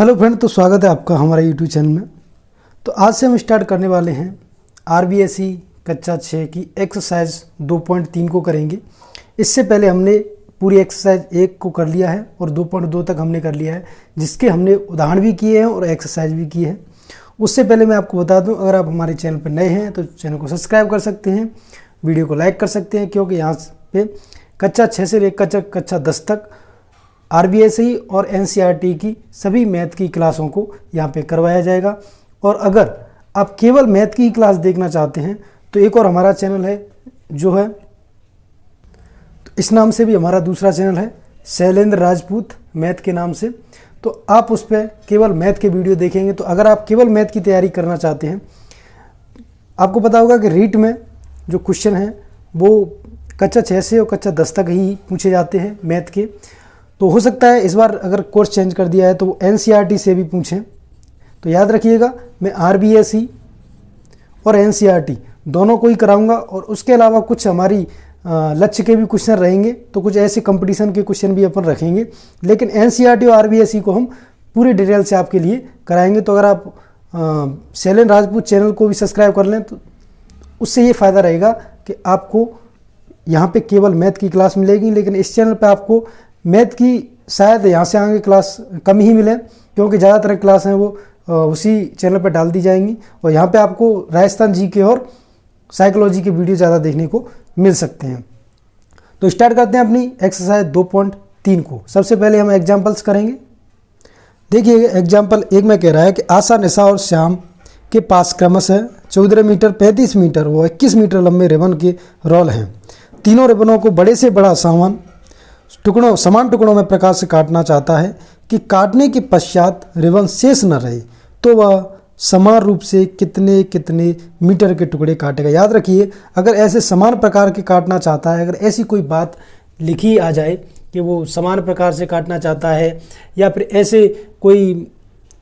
Hello friend, तो स्वागत है आपका हमारा यूट्यूब चैनल में। तो आज से हम स्टार्ट करने वाले हैं आरबीएसई कक्षा 6 की एक्सरसाइज 2.3 को करेंगे। इससे पहले हमने पूरी एक्सरसाइज 1 को कर लिया है और 2.2 तक हमने कर लिया है, जिसके हमने उदाहरण भी किए हैं और एक्सरसाइज भी की है। उससे पहले मैं आपको बता दूं, अगर आप हमारे चैनल पर नए हैं तो चैनल को सब्सक्राइब कर सकते हैं, वीडियो को लाइक कर सकते हैं, क्योंकि यहाँ पे कक्षा 6 से लेकर कक्षा 10 तक आरबीएसई और एनसीईआरटी की सभी मैथ की क्लासों को यहाँ पे करवाया जाएगा। और अगर आप केवल मैथ की क्लास देखना चाहते हैं तो एक और हमारा चैनल है जो है, तो इस नाम से भी हमारा दूसरा चैनल है शैलेंद्र राजपूत मैथ के नाम से। तो आप उस पर केवल मैथ के वीडियो देखेंगे। तो अगर आप केवल मैथ की तैयारी करना चाहते हैं, आपको पता होगा कि रीट में जो क्वेश्चन हैं वो कक्षा 6 से और कक्षा 10 तक ही पूछे जाते हैं मैथ के। तो हो सकता है इस बार अगर कोर्स चेंज कर दिया है तो वो एनसीईआरटी से भी पूछें। तो याद रखिएगा, मैं आरबीएसई और एनसीईआरटी दोनों को ही कराऊंगा, और उसके अलावा कुछ हमारी लक्ष्य के भी क्वेश्चन रहेंगे, तो कुछ ऐसे कंपटीशन के क्वेश्चन भी अपन रखेंगे। लेकिन एनसीईआरटी और आरबीएसई को हम पूरे डिटेल से आपके लिए कराएंगे। तो अगर आप शैलेंद्र राजपूत चैनल को भी सब्सक्राइब कर लें तो उससे ये फ़ायदा रहेगा कि आपको यहाँ पे केवल मैथ की क्लास मिलेगी, लेकिन इस चैनल पे आपको मैथ की शायद यहाँ से आगे क्लास कम ही मिले, क्योंकि ज़्यादातर क्लास हैं वो उसी चैनल पर डाल दी जाएंगी। और यहाँ पे आपको राजस्थान जीके और साइकोलॉजी के वीडियो ज़्यादा देखने को मिल सकते हैं। तो स्टार्ट करते हैं अपनी एक्सरसाइज 2.3 को। सबसे पहले हम एग्जाम्पल्स करेंगे। देखिए एग्जाम्पल 1 में कह रहा है कि आशा, निशा और श्याम के पास क्रमशः 14 मीटर, 35 मीटर व 21 मीटर लंबे रिबन के रोल हैं। तीनों रिबनों को बड़े से बड़ा समान टुकड़ों में प्रकाश से काटना चाहता है कि काटने के पश्चात रिबन शेष न रहे तो वह समान रूप से कितने कितने मीटर के टुकड़े काटेगा। याद रखिए, अगर ऐसे समान प्रकार के काटना चाहता है, अगर ऐसी कोई बात लिखी आ जाए कि वो समान प्रकार से काटना चाहता है, या फिर ऐसे कोई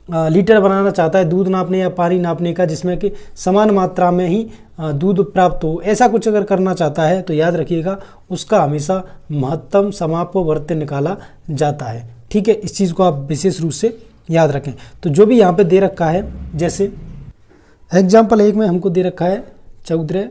लीटर बनाना चाहता है दूध नापने या पानी नापने का, जिसमें कि समान मात्रा में ही दूध प्राप्त हो, ऐसा कुछ अगर करना चाहता है तो याद रखिएगा उसका हमेशा महत्तम समापवर्त्य निकाला जाता है। ठीक है, इस चीज़ को आप विशेष रूप से याद रखें। तो जो भी यहाँ पे दे रखा है, जैसे एग्जाम्पल 1 में हमको दे रखा है 14,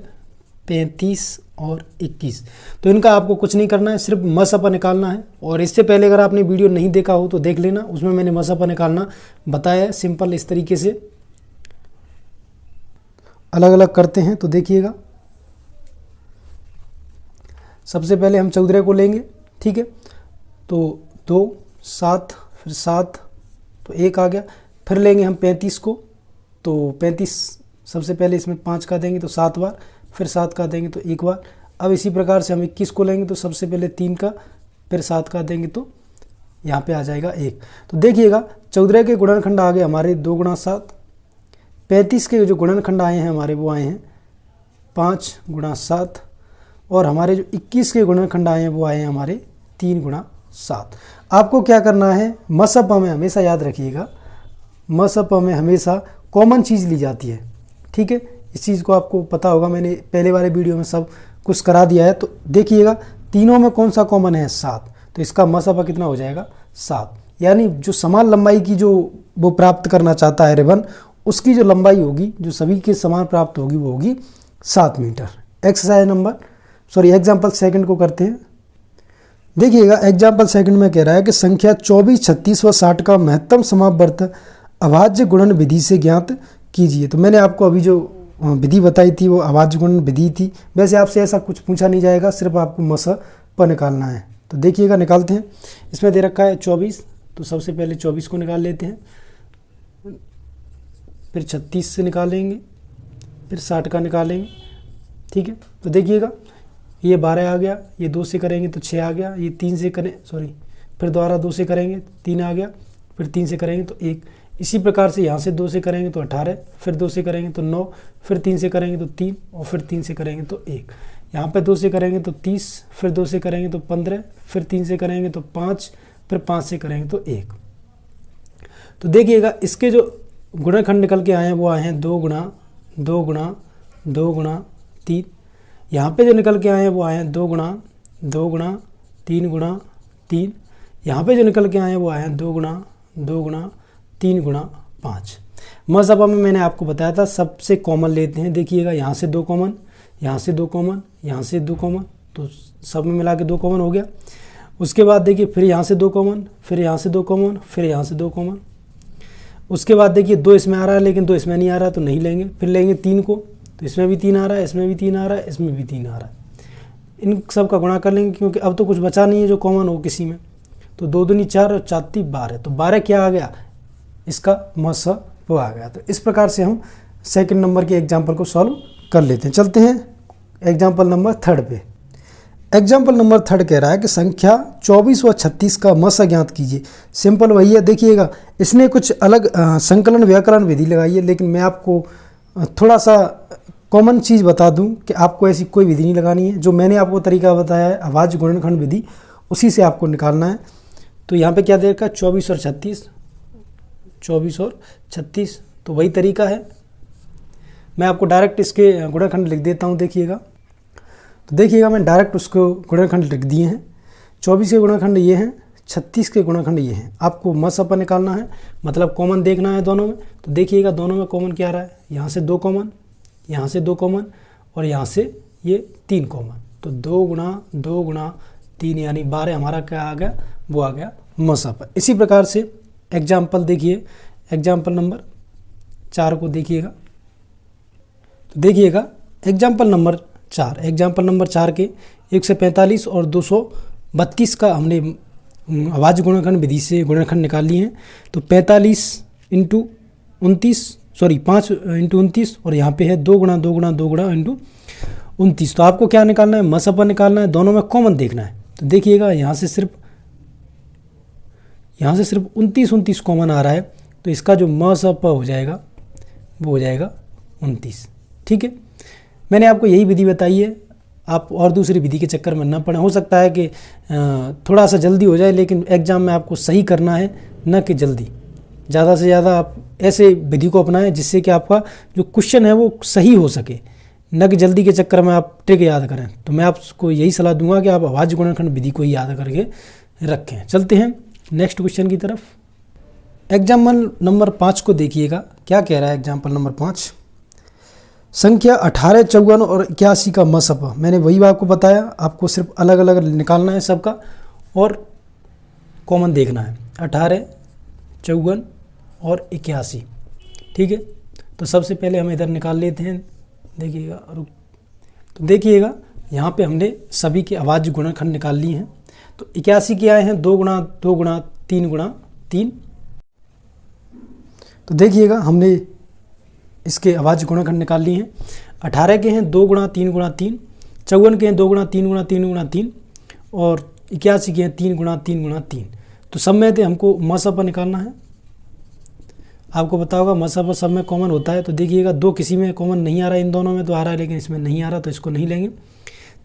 35 और 21, तो इनका आपको कुछ नहीं करना है, सिर्फ मसअपा निकालना है। और इससे पहले अगर आपने वीडियो नहीं देखा हो तो देख लेना, उसमें मैंने मसअपा निकालना बताया है। सिंपल इस तरीके से अलग अलग करते हैं। तो देखिएगा, सबसे पहले हम 14 को लेंगे। ठीक है, तो 2, 7, फिर 7 तो 1 आ गया। फिर लेंगे हम 35 को, तो 35 सबसे पहले इसमें 5 का देंगे तो 7 बार, फिर 7 का देंगे तो 1 बार। अब इसी प्रकार से हम 21 को लेंगे तो सबसे पहले 3 का, फिर 7 का देंगे तो यहाँ पे आ जाएगा 1। तो देखिएगा 14 के गुणनखंड आ गए हमारे 2 गुणा 7। 35 के जो गुणनखंड आए हैं हमारे वो आए हैं 5 गुणा 7। और हमारे जो 21 के गुणनखंड आए हैं वो आए हैं हमारे 3 गुणा 7। आपको क्या करना है, मसअपा में हमेशा याद रखिएगा, मसअपा में हमेशा कॉमन चीज़ ली जाती है। ठीक है, इस चीज़ को आपको पता होगा, मैंने पहले वाले वीडियो में सब कुछ करा दिया है। तो देखिएगा तीनों में कौन सा कॉमन है, 7, तो इसका मसअपा कितना हो जाएगा 7। यानी जो समान लंबाई की जो वो प्राप्त करना चाहता है रिबन, उसकी जो लंबाई होगी जो सभी के समान प्राप्त होगी वो होगी 7 मीटर। एग्जाम्पल 2 को करते हैं। देखिएगा एग्जाम्पल 2 में कह रहा है कि संख्या 24, 36 व 60 का महत्तम समापवर्त अभाज्य गुणन विधि से ज्ञात कीजिए। तो मैंने आपको अभी जो विधि बताई थी वो अभाज्य गुणन विधि थी। वैसे आपसे ऐसा कुछ पूछा नहीं जाएगा, सिर्फ आपको मसअपा निकालना है। तो देखिएगा निकालते हैं। इसमें दे रखा है 24, तो सबसे पहले 24 को निकाल लेते हैं, फिर 36 से निकालेंगे, फिर 60 का निकालेंगे। ठीक है, तो देखिएगा ये 12 आ गया, ये 2 से करेंगे तो 6 आ गया, ये 3 से करें फिर दोबारा 2 से करेंगे 3 आ गया, फिर 3 से करेंगे तो 1। इसी प्रकार से यहाँ से 2 से करेंगे तो 18, फिर 2 से करेंगे तो 9, फिर 3 से करेंगे तो 3, और फिर 3 से करेंगे तो 1। यहाँ पे 2 से करेंगे तो 30, फिर 2 से करेंगे तो 15, फिर 3 से करेंगे तो 5, फिर 5 से करेंगे तो 1। तो देखिएगा इसके जो गुणनखंड निकल के आए हैं वो आए हैं 2 गुणा 2 गुणा 2 गुणा 3। यहाँ पे जो निकल के आए हैं वो आए हैं 2 गुणा 2 गुणा 3 गुणा 3। यहाँ पे जो निकल के आए हैं वो आए हैं 2 गुणा 2 गुणा 3 गुणा 5। मसपा में मैंने आपको बताया था सबसे कॉमन लेते हैं। देखिएगा यहाँ से 2 कॉमन, यहाँ से 2 कॉमन, यहाँ से 2 कॉमन, तो सब में मिला के 2 कॉमन हो गया। उसके बाद देखिए फिर यहाँ से 2 कॉमन, फिर यहाँ से 2 कॉमन, फिर यहाँ से 2 कॉमन। उसके बाद देखिए 2 इसमें आ रहा है लेकिन 2 इसमें नहीं आ रहा तो नहीं लेंगे। फिर लेंगे 3 को, तो इसमें भी 3 आ रहा है, इसमें भी 3 आ रहा है, इसमें भी 3 आ रहा है। इन सब का गुणा कर लेंगे क्योंकि अब तो कुछ बचा नहीं है जो कॉमन हो किसी में। तो 2 दूनी 4 और 4 × 12, तो 12 क्या आ गया, इसका मसप आ गया। तो इस प्रकार से हम सेकंड नंबर के एग्जाम्पल को सॉल्व कर लेते हैं। चलते हैं एग्जाम्पल नंबर 3 पे। एग्जाम्पल नंबर 3 कह रहा है कि संख्या 24 व 36 का मस ज्ञात कीजिए। सिंपल वही है। देखिएगा इसने कुछ अलग संकलन व्याकरण विधि लगाई है, लेकिन मैं आपको थोड़ा सा कॉमन चीज़ बता दूं कि आपको ऐसी कोई विधि नहीं लगानी है। जो मैंने आपको तरीका बताया है अभाज्य गुणनखंड विधि, उसी से आपको निकालना है। तो यहाँ पे क्या दे रखा है 24 और 36, 24 और 36, तो वही तरीका है। मैं आपको डायरेक्ट इसके गुणनखंड लिख देता हूँ। देखिएगा, तो देखिएगा मैं डायरेक्ट उसको गुणनखंड लिख दिए हैं। 24 के गुणनखंड ये हैं, 36 के गुणनखंड ये हैं। आपको मसपा निकालना है, मतलब कॉमन देखना है दोनों में। तो देखिएगा दोनों में कॉमन क्या आ रहा है, यहाँ से 2 कॉमन, यहाँ से 2 कॉमन और यहाँ से ये 3 कॉमन। तो 2 गुणा 2 गुणा 3 यानी 12 हमारा क्या आ गया, वो आ गया मसपा। इसी प्रकार से एग्जाम्पल देखिए, एग्जाम्पल नंबर 4 को देखिएगा। तो देखिएगा एग्जाम्पल नंबर 4, एग्जाम्पल नंबर 4 के 145 और 232 का हमने अभाज्य गुणनखंड विधि से गुणनखंड निकाल लिए हैं। तो 45 × 29, सॉरी 5 × 29 और यहाँ पे है 2 गुणा 2 गुणा 2 गुणा × 29। तो आपको क्या निकालना है, मसपा निकालना है, दोनों में कॉमन देखना है। तो देखिएगा यहाँ से सिर्फ 29 कॉमन आ रहा है, तो इसका जो मसपा हो जाएगा वो हो जाएगा 29। ठीक है, मैंने आपको यही विधि बताई है, आप और दूसरी विधि के चक्कर में न पड़े। हो सकता है कि थोड़ा सा जल्दी हो जाए, लेकिन एग्ज़ाम में आपको सही करना है, न कि जल्दी। ज़्यादा से ज़्यादा आप ऐसे विधि को अपनाएं जिससे कि आपका जो क्वेश्चन है वो सही हो सके, न कि जल्दी के चक्कर में आप ट्रिक याद करें। तो मैं आपको यही सलाह दूंगा कि आप अभाज्य गुणनखंड विधि को ही याद करके रखें। चलते हैं नेक्स्ट क्वेश्चन की तरफ। एग्जाम्पल नंबर 5 को देखिएगा, क्या कह रहा है एग्जाम्पल नंबर 5। संख्या 18, 54 और 81 का मसपा। मैंने वही आपको बताया, आपको सिर्फ अलग अलग निकालना है सबका और कॉमन देखना है। 18, 54 और 81। ठीक है, तो सबसे पहले हम इधर निकाल लेते हैं। देखिएगा, तो देखिएगा यहाँ पे हमने सभी के अभाज्य गुणनखंड निकाल लिए हैं। तो 81 के आए हैं 2 गुणा 2 गुणा 3 गुणा 3। तो देखिएगा हमने इसके अभाज्य गुणनखंड निकाल लिए हैं। 18 के हैं 2 गुणा 3 गुणा 3, 54 के हैं 2 गुणा 3 गुणा 3 गुणा 3 और 81 के हैं 3 गुणा 3 गुणा 3। तो सब में थे हमको मसपा निकालना है। आपको पता होगा मसपा सब में कॉमन होता है। तो देखिएगा 2 किसी में कॉमन नहीं आ रहा है, इन दोनों में तो आ रहा है लेकिन इसमें नहीं आ रहा, तो इसको नहीं लेंगे।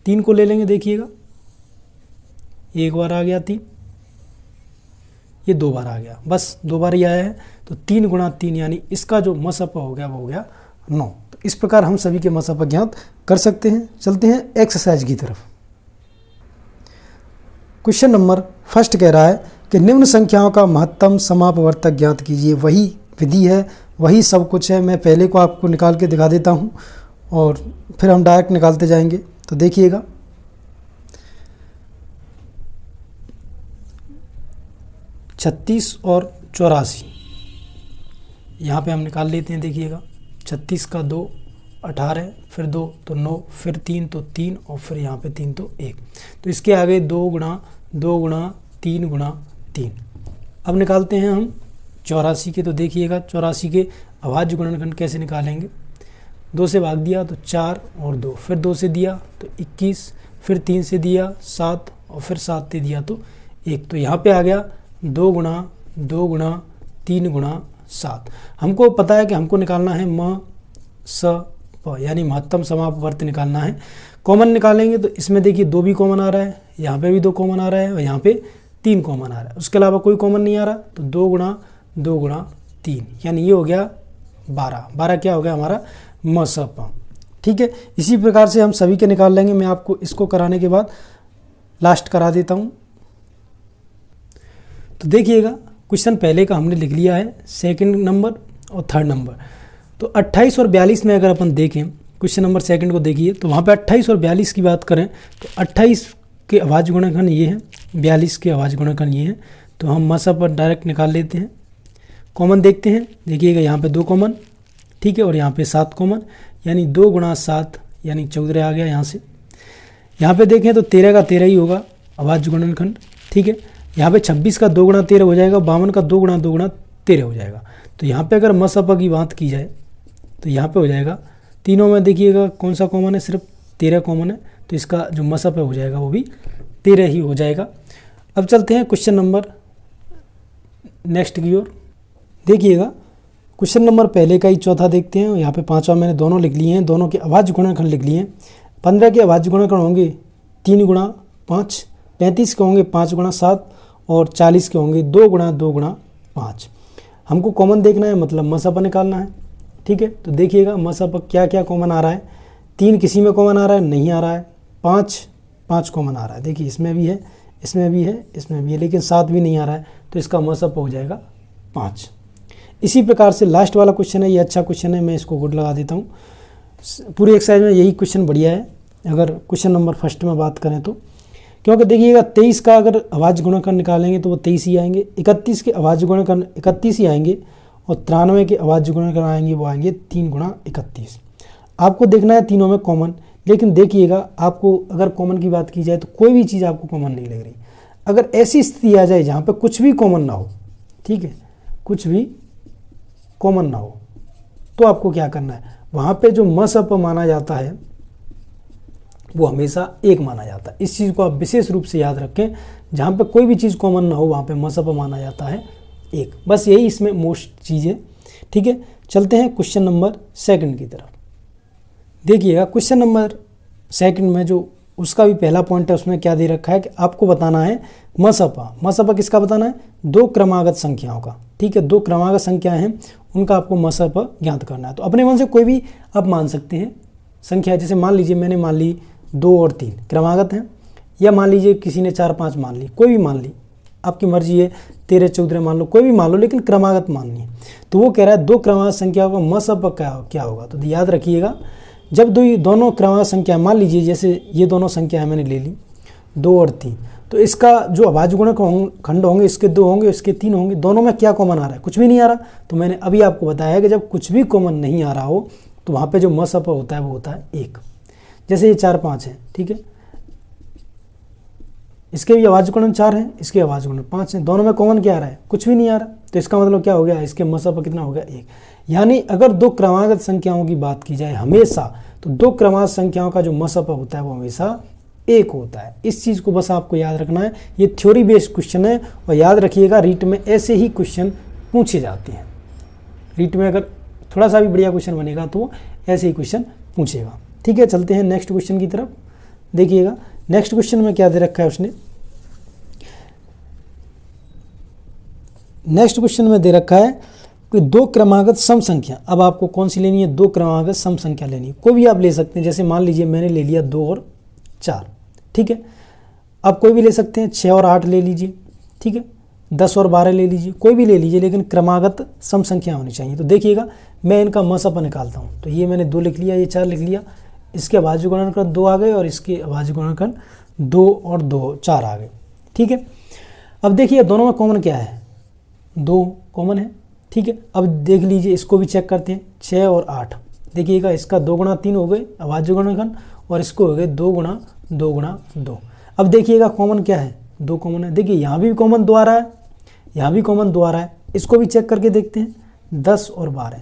3 को ले लेंगे। देखिएगा एक बार आ गया 3, ये 2 बार आ गया, बस 2 बार ही आया है। तो 3 गुणा 3 यानी इसका जो मसपा हो गया वो हो गया 9। तो इस प्रकार हम सभी के मसपा ज्ञात कर सकते हैं। चलते हैं एक्सरसाइज की तरफ। क्वेश्चन नंबर 1 कह रहा है कि निम्न संख्याओं का महत्तम समापवर्तक ज्ञात कीजिए। वही विधि है, वही सब कुछ है। मैं पहले को आपको निकाल के दिखा देता हूँ और फिर हम डायरेक्ट निकालते जाएंगे। तो देखिएगा 36 और 84 यहाँ पे हम निकाल लेते हैं। देखिएगा 36 का 2 18, फिर 2 तो 9, फिर 3 तो 3 और फिर यहाँ पे 3 तो 1। तो इसके आगे 2 गुणा 2 गुणा 3 गुणा 3। अब निकालते हैं हम 84 के। तो देखिएगा 84 के अभाज्य गुणनखंड कैसे निकालेंगे। 2 से भाग दिया तो 4 और 2, फिर 2 से दिया तो 21, फिर 3 से दिया 7 और फिर 7 से दिया तो 1। तो यहाँ पे आ गया 2 गुणा 2 गुणा 3 गुणा 7। हमको पता है कि हमको निकालना है मसपा यानी महत्तम समापवर्त निकालना है। कॉमन निकालेंगे तो इसमें देखिए 2 भी कॉमन आ रहा है, यहाँ पे भी 2 कॉमन आ रहा है और यहाँ पे 3 कॉमन आ रहा है। उसके अलावा कोई कॉमन नहीं आ रहा। तो 2 गुणा 2 गुणा 3 यानी ये हो गया 12। 12 क्या हो गया हमारा मसपा। ठीक है, इसी प्रकार से हम सभी के निकाल लेंगे। मैं आपको इसको कराने के बाद लास्ट करा देता हूँ। तो देखिएगा क्वेश्चन पहले का हमने लिख लिया है, सेकंड नंबर और थर्ड नंबर। तो 28 और 42 में अगर अपन देखें, क्वेश्चन नंबर सेकंड को देखिए, तो वहाँ पे 28 और 42 की बात करें तो 28 के अभाज्य गुणनखंड ये है, 42 के अभाज्य गुणनखंड ये है। तो हम मसा पर डायरेक्ट निकाल लेते हैं, कॉमन देखते हैं। देखिएगा यहाँ पे 2 कॉमन, ठीक है, और यहाँ पे 7 कॉमन, यानी 2 गुणा 7 यानी 14 आ गया यहाँ से। यहाँ पे देखें तो 13 का 13 ही होगा अभाज्य गुणनखंड, ठीक है। यहाँ पे 26 का 2 गुणा 13 हो जाएगा, 52 का 2 गुणा 2 गुणा 13 हो जाएगा। तो यहाँ पे अगर मसपा की बात की जाए तो यहाँ पे हो जाएगा, तीनों में देखिएगा कौन सा कॉमन है, सिर्फ 13 कॉमन है, तो इसका जो मसप हो जाएगा वो भी 13 ही हो जाएगा। अब चलते हैं क्वेश्चन नंबर नेक्स्ट की ओर। देखिएगा क्वेश्चन नंबर पहले का ही चौथा देखते हैं। यहाँ पे 5वां मैंने दोनों लिख लिए हैं, दोनों के अभाज्य गुणनखंड लिख लिए हैं। 15 के अभाज्य गुणनखंड होंगे 3 गुणा 5, 35 के होंगे 5 गुणा 7 और 40 के होंगे 2 गुणा 2 गुणा 5। हमको कॉमन देखना है, मतलब मसपा निकालना है, ठीक है। तो देखिएगा मसपा क्या क्या कॉमन आ रहा है। 3 किसी में कॉमन आ रहा है, नहीं आ रहा है। 5 कॉमन आ रहा है, देखिए इसमें भी है, इसमें भी है, इसमें भी है, लेकिन 7 भी नहीं आ रहा है, तो इसका मसपा हो जाएगा 5। इसी प्रकार से लास्ट वाला क्वेश्चन है, ये अच्छा क्वेश्चन है, मैं इसको गुड लगा देता हूँ। पूरी एक्सरसाइज में यही क्वेश्चन बढ़िया है अगर क्वेश्चन नंबर फर्स्ट में बात करें तो, क्योंकि देखिएगा 23 का अगर अभाज्य गुणनखंड निकालेंगे तो वो 23 ही आएंगे, 31 के अभाज्य गुणनखंड 31 ही आएंगे, और 93 के अभाज्य गुणनखंड आएंगे वो आएंगे 3 गुणा 31। आपको देखना है तीनों में कॉमन, लेकिन देखिएगा आपको अगर कॉमन की बात की जाए तो कोई भी चीज़ आपको कॉमन नहीं लग रही। अगर ऐसी स्थिति आ जाए जहाँ पे कुछ भी कॉमन ना हो, ठीक है, कुछ भी कॉमन ना हो, तो आपको क्या करना है, वहाँ पे जो मसप माना जाता है वो हमेशा 1 माना जाता है। इस चीज़ को आप विशेष रूप से याद रखें, जहाँ पे कोई भी चीज़ कॉमन ना हो वहाँ पे मसप माना जाता है 1। बस यही इसमें मोस्ट चीज़ है, ठीक है। चलते हैं क्वेश्चन नंबर सेकंड की तरफ। देखिएगा क्वेश्चन नंबर सेकंड में जो उसका भी पहला पॉइंट है, उसमें क्या दे रखा है कि आपको बताना है मसपा किसका बताना है, 2 क्रमागत संख्याओं का, ठीक है। 2 क्रमागत संख्याएं हैं, उनका आपको मसपा ज्ञात करना है। तो अपने मन से कोई भी आप मान सकते हैं संख्या, जैसे मान लीजिए मैंने मान ली 2 और 3 क्रमागत हैं, या मान लीजिए किसी ने 4 5 मान ली, कोई भी मान ली, आपकी मर्जी है, 13 14 मान लो, कोई भी मान लो, लेकिन क्रमागत माननी है। तो वो कह रहा है 2 क्रमागत संख्याओं का मसपा क्या होगा। तो याद रखिएगा, जब दोनों क्रमागत संख्या मान लीजिए, जैसे ये दोनों संख्याएं मैंने ले ली 2 और 3, तो इसका जो अभाज्य गुणनखंड होंगे, इसके 2 होंगे, इसके 3 होंगे, दोनों में क्या कॉमन आ रहा है, कुछ भी नहीं आ रहा। तो मैंने अभी आपको बताया कि जब कुछ भी कॉमन नहीं आ रहा हो तो वहाँ पे जो मसपा होता है वो होता है 1। जैसे ये 4 5 है, ठीक है, इसके भी अभाज्य गुणन 4 है, इसके अभाज्य गुणन 5 है, दोनों में कॉमन क्या आ रहा है, कुछ भी नहीं आ रहा। तो इसका मतलब क्या हो गया, इसके मसपा कितना हो गया 1। यानी अगर 2 क्रमागत संख्याओं की बात की जाए हमेशा, तो 2 क्रमागत संख्याओं का जो मसपा होता है वो हमेशा 1 होता है। इस चीज़ को बस आपको याद रखना है। ये थ्योरी बेस्ड क्वेश्चन है, और याद रखिएगा रीट में ऐसे ही क्वेश्चन पूछे जाते हैं। रीट में अगर थोड़ा सा भी बढ़िया क्वेश्चन बनेगा तो ऐसे ही क्वेश्चन पूछेगा, ठीक है। चलते हैं नेक्स्ट क्वेश्चन की तरफ। देखिएगा नेक्स्ट क्वेश्चन में क्या दे रखा है उसने, नेक्स्ट क्वेश्चन में दे रखा है कि 2 क्रमागत सम संख्या। अब आपको कौन सी लेनी है, 2 क्रमागत सम संख्या लेनी है, कोई भी आप ले सकते हैं। जैसे मान लीजिए मैंने ले लिया 2 और 4, ठीक है। आप कोई भी ले सकते हैं, 6 और 8 ले लीजिए, ठीक है, 10 और 12 ले लीजिए, कोई भी ले लीजिए, लेकिन क्रमागत सम संख्या होनी चाहिए। तो देखिएगा मैं इनका मसपा निकालता हूँ। तो ये मैंने 2 लिख लिया, ये 4 लिख लिया, इसके अभाज्य गुणनखंड 2 आ गए, और इसके अभाज्य गुणनखंड 2 और 2 4 आ गए, ठीक है। अब देखिए दोनों में कॉमन क्या है, 2 कॉमन है, ठीक है। अब देख लीजिए इसको भी चेक करते हैं, 6 और 8। देखिएगा इसका 2 गुणा 3 हो गए अभाज्य गुणनखंड, और इसको हो गए 2 गुणा 2 गुणा 2। अब देखिएगा कॉमन क्या है, 2 कॉमन है। देखिए यहाँ भी कॉमन 2 आ रहा है, यहाँ भी कॉमन 2 आ रहा है। इसको भी चेक करके देखते हैं, 10 और 12,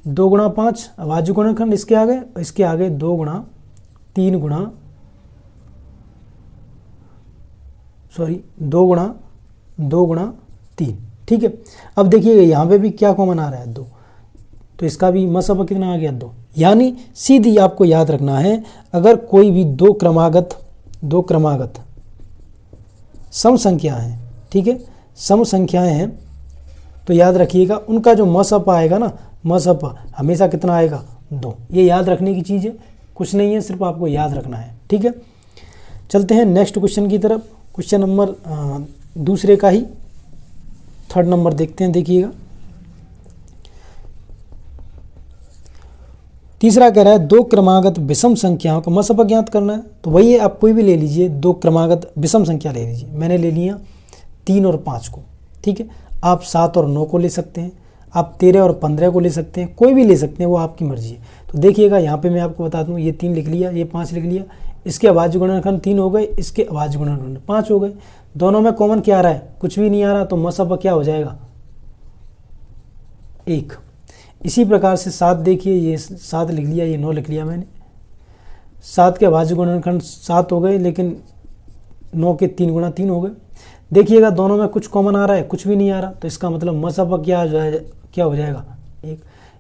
2 गुणा 5 अभाज्य गुणनखंड इसके आगे, इसके आगे 2 गुणा 3 गुणा 2 गुणा 3, ठीक है। अब देखिएगा यहाँ पे भी क्या कॉमन आ रहा है, 2, तो इसका भी मसपा कितना आ गया, 2। यानी सीधी आपको याद रखना है, अगर कोई भी 2 क्रमागत सम संख्या है, ठीक है, सम संख्याएं हैं, तो याद रखिएगा उनका जो मसपा आएगा ना, मसपा हमेशा कितना आएगा, 2। ये याद रखने की चीज़ है, कुछ नहीं है, सिर्फ आपको याद रखना है, ठीक है। चलते हैं नेक्स्ट क्वेश्चन की तरफ। क्वेश्चन नंबर दूसरे का ही थर्ड नंबर देखते हैं, देखिएगा। तीसरा कह रहा है दो क्रमागत विषम संख्याओं का मसपा ज्ञात करना है। तो वही है, आप कोई भी ले लीजिए, दो क्रमागत विषम संख्या ले लीजिए। मैंने ले लिया 3 और 5 को, ठीक है। आप 7 और 9 को ले सकते हैं, आप 13 और 15 को ले सकते हैं, कोई भी ले सकते हैं, वो आपकी मर्जी है। तो देखिएगा यहाँ पे मैं आपको बता दूँ, ये 3 लिख लिया, ये 5 लिख लिया, इसके अभाज्य गुणनखंड 3 हो गए, इसके अभाज्य गुणनखंड 5 हो गए। दोनों में कॉमन क्या आ रहा है? कुछ भी नहीं आ रहा, तो मसपा क्या हो जाएगा? 1। इसी प्रकार से 7 देखिए, ये 7 लिख लिया, ये 9 लिख लिया मैंने। 7 के अभाज्य गुणनखंड 7 हो गए, लेकिन 9 के 3 गुणा 3 हो गए। देखिएगा दोनों में कुछ कॉमन आ रहा है, कुछ भी नहीं आ रहा, तो इसका मतलब मसपा क्या हो जाएगा? 1।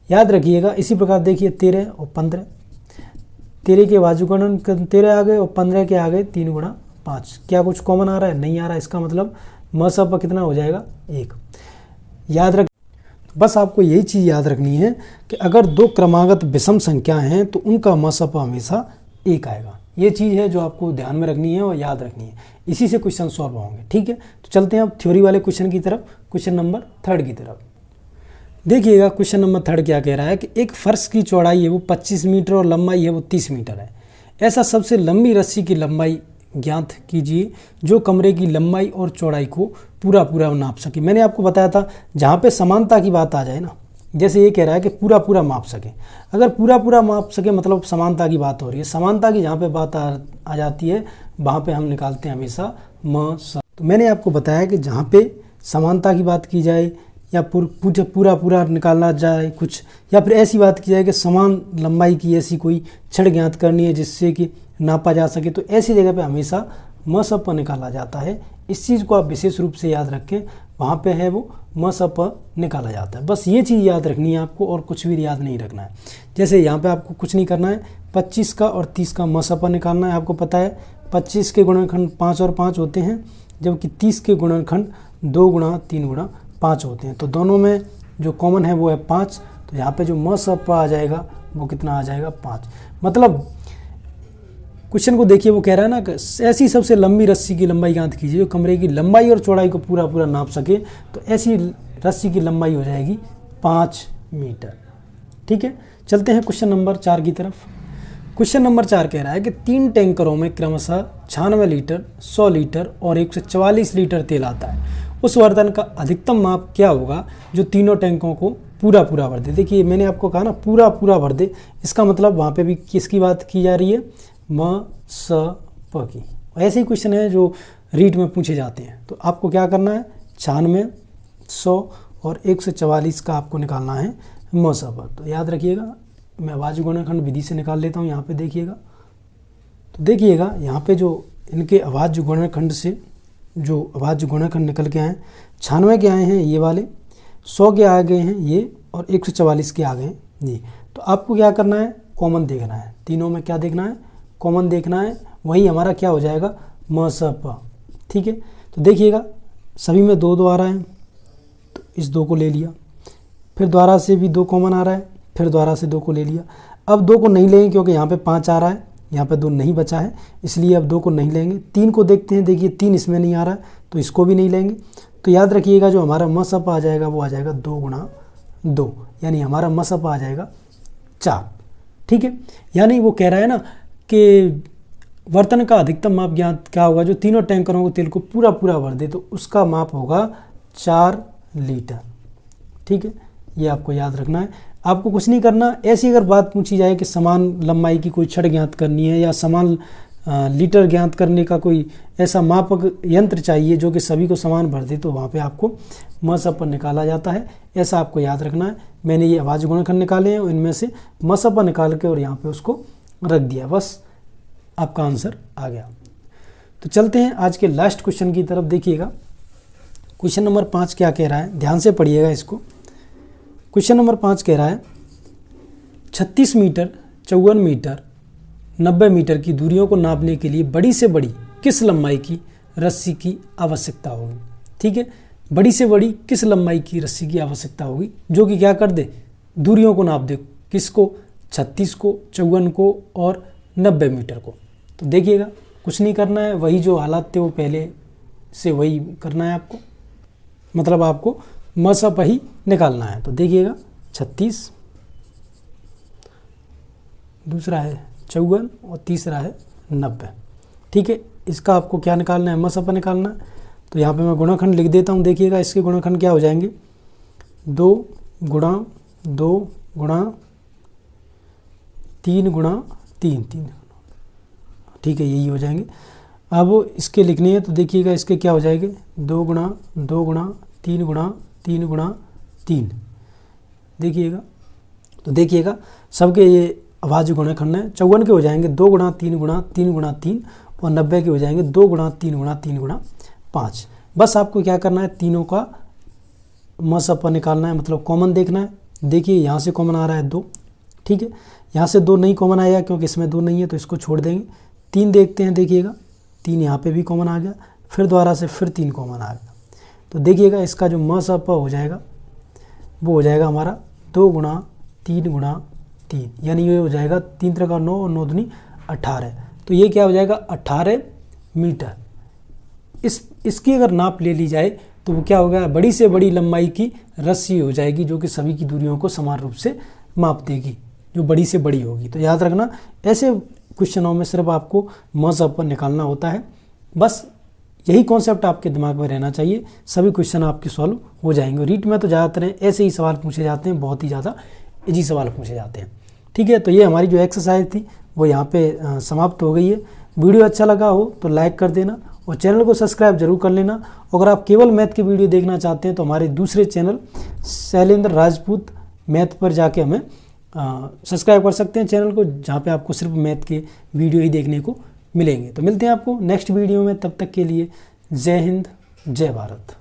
याद रखिएगा। इसी प्रकार देखिए 13 और 15, 13 के अभाज्य गुणनखंड 13 आ गए और 15 के आ गए 3 गुणा 5। क्या कुछ कॉमन आ रहा है? नहीं आ रहा। इसका मतलब मसपा कितना हो जाएगा? 1। याद रख, बस आपको यही चीज़ याद रखनी है कि अगर दो क्रमागत विषम संख्या हैं तो उनका मसपा हमेशा 1 आएगा। ये चीज़ है जो आपको ध्यान में रखनी है और याद रखनी है। इसी से क्वेश्चन सॉल्व होंगे, ठीक है। तो चलते हैं अब थ्योरी वाले क्वेश्चन की तरफ, क्वेश्चन नंबर 3 की तरफ। देखिएगा क्वेश्चन नंबर 3 क्या कह रहा है कि एक फर्श की चौड़ाई है वो 25 मीटर और लंबाई है वो 30 मीटर है। ऐसा सबसे लंबी रस्सी की लंबाई ज्ञात कीजिए जो कमरे की लंबाई और चौड़ाई को पूरा पूरा नाप सके। मैंने आपको बताया था जहाँ पे समानता की बात आ जाए ना, जैसे ये कह रहा है कि पूरा पूरा माप सके। अगर पूरा पूरा माप सके मतलब समानता की बात हो रही है। समानता की जहाँ पे बात आ जाती है वहाँ पे हम निकालते हैं हमेशा म स। तो मैंने आपको बताया कि जहाँ पे समानता की बात की जाए या पूरा पूरा निकालना जाए कुछ, या फिर ऐसी बात की जाए कि समान लंबाई की ऐसी कोई छड़ ज्ञात करनी है जिससे कि नापा जा सके, तो ऐसी जगह पे हमेशा मसपा निकाला जाता है। इस चीज़ को आप विशेष रूप से याद रखें, वहाँ पे है वो मसपा निकाला जाता है। बस ये चीज़ याद रखनी है आपको और कुछ भी याद नहीं रखना है। जैसे यहाँ पे आपको कुछ नहीं करना है, 25 का और 30 का मसपा निकालना है। आपको पता है 25 के गुणनखंड 5 और 5 होते हैं, जबकि 30 के गुणनखंड 2 गुणा 3 गुणा 5 होते हैं। तो दोनों में जो कॉमन है वो है 5। तो यहाँ पे जो मसपा आ जाएगा वो कितना आ जाएगा? 5। मतलब क्वेश्चन को देखिए, वो कह रहा है ना कि ऐसी सबसे लंबी रस्सी की लंबाई ज्ञात कीजिए जो कमरे की लंबाई और चौड़ाई को पूरा पूरा नाप सके। तो ऐसी रस्सी की लंबाई हो जाएगी 5 मीटर, ठीक है। चलते हैं क्वेश्चन नंबर 4 की तरफ। क्वेश्चन नंबर 4 कह रहा है कि 3 टैंकरों में क्रमशः 96 लीटर, 100 लीटर और 144 लीटर तेल आता है। उस बर्तन का अधिकतम माप क्या होगा जो तीनों टैंकों को पूरा पूरा भर दे? देखिए मैंने आपको कहा ना पूरा पूरा भर दे, इसका मतलब वहाँ पे भी किसकी बात की जा रही है? मसपा की। ऐसे ही क्वेश्चन है जो रीट में पूछे जाते हैं। तो आपको क्या करना है? 96, 100 और 144 का आपको निकालना है मसपा। तो याद रखिएगा, मैं अभाज्य गुणनखंड विधि से निकाल लेता हूँ। यहाँ पे देखिएगा, तो देखिएगा यहाँ पे जो इनके अभाज्य गुणनखंड से जो अभाज्य गुणनखंड निकल के आए, 96 के आए हैं ये वाले, 100 के आ गए हैं ये, और 144 के आ गए हैं ये। तो आपको क्या करना है? कॉमन देखना है। तीनों में क्या देखना है? कॉमन देखना है। वही हमारा क्या हो जाएगा? मसपा, ठीक है। तो देखिएगा सभी में 2 2 आ रहा है, तो इस 2 को ले लिया। फिर द्वारा से भी 2 कॉमन आ रहा है, फिर द्वारा से 2 को ले लिया। अब 2 को नहीं लेंगे क्योंकि यहाँ पे 5 आ रहा है, यहाँ पे 2 नहीं बचा है, इसलिए अब 2 को नहीं लेंगे। 3 को देखते हैं, देखिए 3 इसमें नहीं आ रहा है तो इसको भी नहीं लेंगे। तो याद रखिएगा जो हमारा मसपा आ जाएगा वो आ जाएगा 2 गुणा 2, यानी हमारा मसपा आ जाएगा 4, ठीक है। यानी वो कह रहा है ना कि बर्तन का अधिकतम माप ज्ञात क्या होगा जो तीनों टैंकरों को तेल को पूरा पूरा भर दे, तो उसका माप होगा 4 लीटर, ठीक है। ये आपको याद रखना है, आपको कुछ नहीं करना। ऐसी अगर बात पूछी जाए कि समान लंबाई की कोई छड़ ज्ञात करनी है या समान लीटर ज्ञात करने का कोई ऐसा मापक यंत्र चाहिए जो कि सभी को समान भर दे, तो वहाँ पे आपको मसपा निकाला जाता है। ऐसा आपको याद रखना है। मैंने ये अभाज्य गुणनखंड निकाले हैं और इनमें से मसपा निकाल के और यहाँ पे उसको रख दिया, बस आपका आंसर आ गया। तो चलते हैं आज के लास्ट क्वेश्चन की तरफ। देखिएगा क्वेश्चन नंबर 5 क्या कह रहा है, ध्यान से पढ़िएगा इसको। क्वेश्चन नंबर 5 कह रहा है 36 मीटर, 54 मीटर, 90 मीटर की दूरियों को नापने के लिए बड़ी से बड़ी किस लंबाई की रस्सी की आवश्यकता होगी? ठीक है, बड़ी से बड़ी किस लंबाई की रस्सी की आवश्यकता होगी जो कि क्या कर दे? दूरियों को नाप दे। किसको? 36 को, 54 को और 90 मीटर को। तो देखिएगा कुछ नहीं करना है, वही जो हालात थे वो पहले से वही करना है आपको। मतलब आपको मसप ही निकालना है। तो देखिएगा 36, दूसरा है 54 और तीसरा है 90। ठीक है, इसका आपको क्या निकालना है, मसप निकालना है। तो यहाँ पे मैं गुणनखंड लिख देता हूँ। देखिएगा इसके गुणनखंड क्या हो जाएंगे, 2 गुणा 2 गुणा 3 गुणा 3 3। ठीक है, यही हो जाएंगे। अब इसके लिखने हैं तो देखिएगा इसके क्या हो जाएंगे, 2 गुणा 2 गुणा 3 गुणा 3 गुणा 3। देखिएगा, तो देखिएगा सबके ये अभाज्य गुणनखंड है। 54 के हो जाएंगे 2 गुणा 3 गुणा 3 गुणा 3 और 90 के हो जाएंगे 2 गुणा 3 गुणा 3 गुणा 5। बस आपको क्या करना है, तीनों का मसप निकालना है, मतलब कॉमन देखना है। देखिए यहाँ से कॉमन आ रहा है 2, ठीक है, यहाँ से 2 नहीं कॉमन आएगा क्योंकि इसमें 2 नहीं है तो इसको छोड़ देंगे। 3 देखते हैं, देखिएगा 3 यहाँ पे भी कॉमन आ गया, फिर दोबारा से फिर 3 कॉमन आ गया। तो देखिएगा इसका जो मसप हो जाएगा वो हो जाएगा हमारा 2 गुणा 3 गुणा 3, यानी ये हो जाएगा 3 3 का 9 और 9 दूनी 18। तो ये क्या हो जाएगा 18 मीटर। इसकी अगर नाप ले ली जाए तो वो क्या होगा, बड़ी से बड़ी लंबाई की रस्सी हो जाएगी जो कि सभी की दूरियों को समान रूप से माप देगी, जो बड़ी से बड़ी होगी। तो याद रखना, ऐसे क्वेश्चनों में सिर्फ आपको मसप निकालना होता है। बस यही कॉन्सेप्ट आपके दिमाग में रहना चाहिए, सभी क्वेश्चन आपके सॉल्व हो जाएंगे। रीट में तो ज़्यादातर ऐसे ही सवाल पूछे जाते हैं, बहुत ही ज़्यादा इजी सवाल पूछे जाते हैं। ठीक है, तो ये हमारी जो एक्सरसाइज थी वो यहाँ पे समाप्त हो गई है। वीडियो अच्छा लगा हो तो लाइक कर देना और चैनल को सब्सक्राइब जरूर कर लेना। अगर आप केवल मैथ की वीडियो देखना चाहते हैं तो हमारे दूसरे चैनल शैलेंद्र राजपूत मैथ पर जाके हमें सब्सक्राइब कर सकते हैं चैनल को, जहाँ पे आपको सिर्फ मैथ के वीडियो ही देखने को मिलेंगे। तो मिलते हैं आपको नेक्स्ट वीडियो में, तब तक के लिए जय हिंद जय भारत।